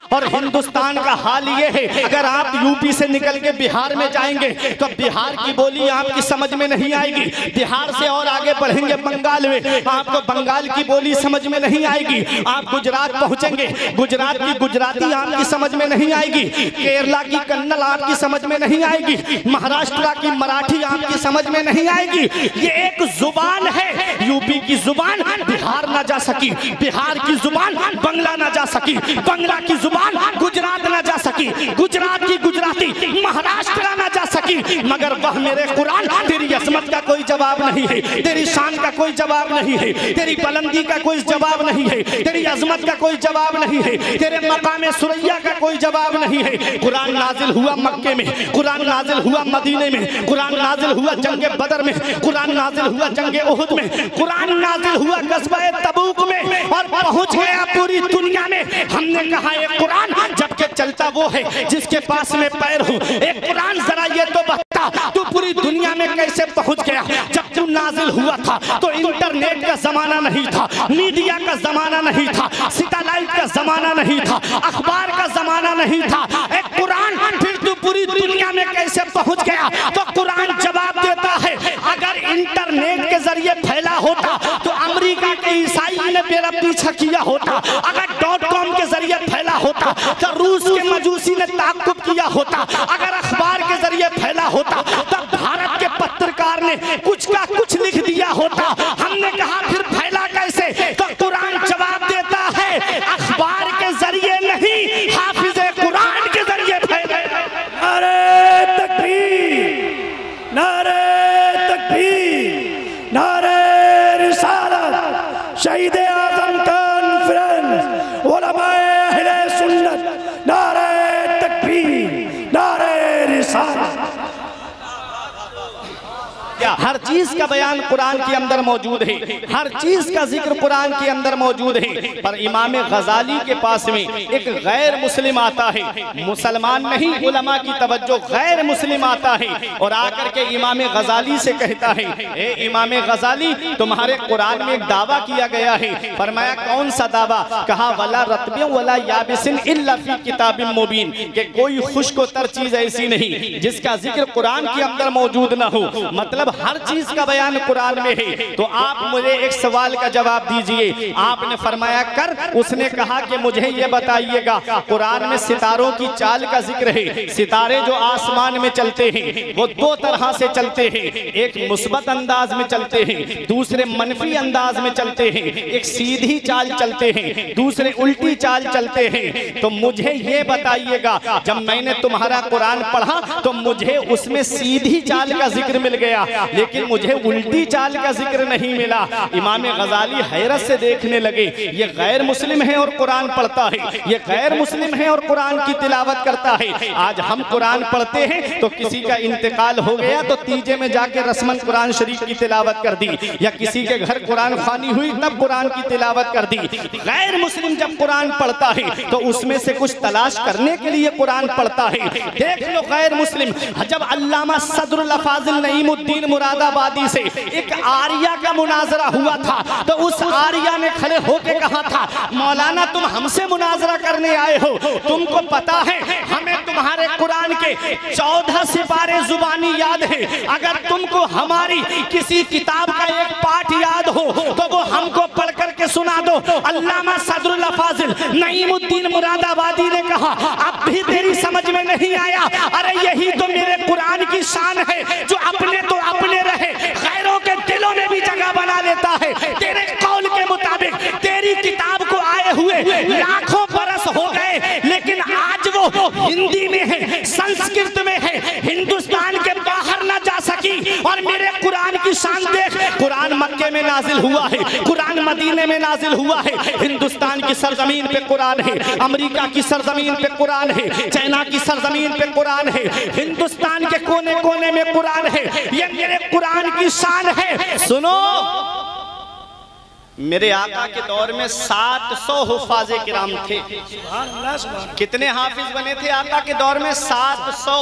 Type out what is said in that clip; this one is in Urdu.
اور ہندوستان کا حال یہ ہے، اگر آپ یوپی سے نکل کے بہار میں جائیں گے تو بہار کی بولی آپ کی سمجھ میں نہیں آئے گی. بہار سے اور آگے بڑھیں گے بنگال میں، آپ کو بنگال کی بولی سمجھ میں نہیں آئے گی. آپ گجرات پہنچیں گے، گجرات کی گجراتی آپ کی سمجھ میں نہیں آئے گی. کیرلا کی کنڑ آپ کی سمجھ میں نہیں آئے گی. مہاراشٹر کی مراٹھی آپ کی سمجھ میں نہیں آئے گی. یہ ایک زبان ہے. یوپی کی زبان بہار نہ جا سکی، بہار کی زبان بنگلہ نہ جا سکی، بنگلہ کی زبان گجرات نہ جا سکی، گجرات کی گجراتی مہاراشٹر نہ جا سکی. مگر وہ میرے قرآن تیری عظمت کا کوئی جواب نہیں ہے، تیری شان کا کوئی جواب نہیں ہے، تیری بلندی کا کوئی جواب نہیں ہے، تیری عظمت کا کوئی جواب نہیں ہے، تیرے مقام ثریا کا کوئی جواب نہیں ہے. قرآن نازل ہوا مکے میں، قرآن نازل ہوا مدینے میں، قرآن نازل ہوا جنگ بدر میں، قرآن نازل ہوا جنگ احد میں، قرآن نازل ہوا غزوہ تبوک میں، اور پہنچ گیا پوری دنیا میں. ہم نے کہا ایک قرآن جبکہ چلتا وہ ہے جس کے پاس میں پیر ہوں. ایک قرآن ذرا یہ تو بتا تو پوری دنیا میں کیسے پہنچ گیا؟ جب تو نازل ہوا تھا تو انٹرنیٹ کا زمانہ نہیں تھا، میڈیا کا زمانہ نہیں تھا، سیٹلائٹ کا زمانہ نہیں تھا، اخبار کا زمانہ نہیں تھا. ایک قرآن پھر تو پوری دنیا میں کیسے پہنچ گیا؟ تو قرآن جواب دیتا ہے اگر انٹرنیٹ کے ذریعے پھیلا ہوتا تو امریکہ کے عیسائی نے میرا پیچھا کیا ہوتا. اگر .com کے ذریعے پھیلا ہوتا تو روس کے مجوسی نے تعقب کیا ہوتا. اگر اخبار کے ذریعے پھیلا ہوتا تو بھارت کے پترکار نے کچھ کا کچھ لکھ دیا ہوتا. ہم نے کہا پھر پھیلا کیسے؟ تو قرآن جواب دیتا ہے اخبار کے ذریعے نہیں، حافظ قرآن کے ذریعے پھیلا. نعرہ تکبیر، نعرہ تکبیر، نعرہ رسالت، شہید اعظم کانفرنس، علماء اہل سنت، نعرہ تکبیر، نعرہ رسالت. ہر چیز کا بیان قرآن کے اندر موجود ہے، ہر چیز کا ذکر قرآن کے اندر موجود ہے. پر امام غزالی کے پاس میں ایک غیر مسلم آتا ہے، مسلمان نہیں، علماء کی توجہ، غیر مسلم آتا ہے اور آ کر کے امام غزالی سے کہتا ہے اے امام غزالی تمہارے قرآن میں ایک دعویٰ کیا گیا ہے. فرمایا کون سا دعویٰ؟ کہا وَلَا رَطْبٍ وَلَا يَابِسٍ إِلَّا فِي كِتَابٍ مُبِينٍ، کہ کوئی خشک و تر چیز ایسی نہیں جس کا ذکر قرآن کے اندر موجود نہ ہو. مطلب ہر چیز کا بیان قرآن میں ہے. تو آپ مجھے ایک سوال کا جواب دیجئے. آپ نے فرمایا کر. اس نے کہا کہ مجھے یہ بتائیے گا قرآن میں ستاروں کی چال کا ذکر ہے. ستارے جو آسمان میں چلتے ہیں وہ دو طرح سے چلتے ہیں، ایک مثبت انداز میں چلتے ہیں، دوسرے منفی انداز میں چلتے ہیں. ایک سیدھی چال چلتے ہیں، دوسرے الٹی چال چلتے ہیں. تو مجھے یہ بتائیے گا جب میں نے تمہارا قرآن پڑھا تو مجھے اس میں سیدھی چال کا ذکر مل گیا لیکن مجھے الٹی چال کا ذکر نہیں ملا. امام غزالی حیرت سے دیکھنے لگے یہ غیر مسلم ہے اور قرآن پڑھتا ہے، یہ غیر مسلم ہے اور قرآن کی تلاوت کرتا ہے. آج ہم قرآن پڑھتے ہیں تو کسی کا انتقال ہو گیا تو تیجے میں جا کے رسماً قرآن شریف کی تلاوت کر دی، یا کسی کے گھر قرآن خوانی ہوئی تب قرآن کی تلاوت کر دی. غیر مسلم جب قرآن پڑھتا ہے تو اس میں سے کچھ تلاش کرنے کے لیے قرآن پڑھتا ہے. دیکھ لو غیر مسلم جب علامہ صدر الافاضل نعیم الدین مراد آبادی سے ایک آریہ کا مناظرہ ہوا تھا تو اس آریہ نے کھڑے ہو کے کہا تھا مولانا تم ہم سے مناظرہ کرنے آئے ہو، تم کو پتا ہے ہمیں تمہارے قرآن کے 14 سپارے زبانی یاد ہے، اگر تم کو ہماری کسی کتاب کا ایک پاٹ یاد ہو تو وہ ہم کو پڑھ کر کے سنا دو. علامہ صدر الافاضل نعیم الدین مراد آبادی نے کہا اب بھی تیری سمجھ میں نہیں آیا؟ ارے یہی تو میرے قرآن کی شان ہے جو اپنے تو اپنے رہے غیروں کے دلوں میں بھی جگہ بنا لیتا ہے. تیرے قول کے مطابق تیری کتاب کو آئے ہوئے لاکھوں برس ہو گئے لیکن آج وہ ہندی میں ہے، سنسکرت میں ہے، ہندوستان کے باہر نہ جا سکی. اور میرے قرآن کی شان دیکھ، قرآن مکے میں نازل ہوا ہے، قرآن مدینے میں نازل ہوا ہے، ہندوستان کی سرزمین پہ قرآن ہے، امریکہ کی سرزمین پہ قرآن ہے، چائنا کی سرزمین پہ قرآن ہے، ہندوستان کے کونے کونے میں قرآن ہے. یہ میرے قرآن کی شان ہے. سنو میرے آقا کے دور میں 700 حفاظ کرام تھے. کتنے حافظ بنے تھے آقا کے دور میں؟ 700.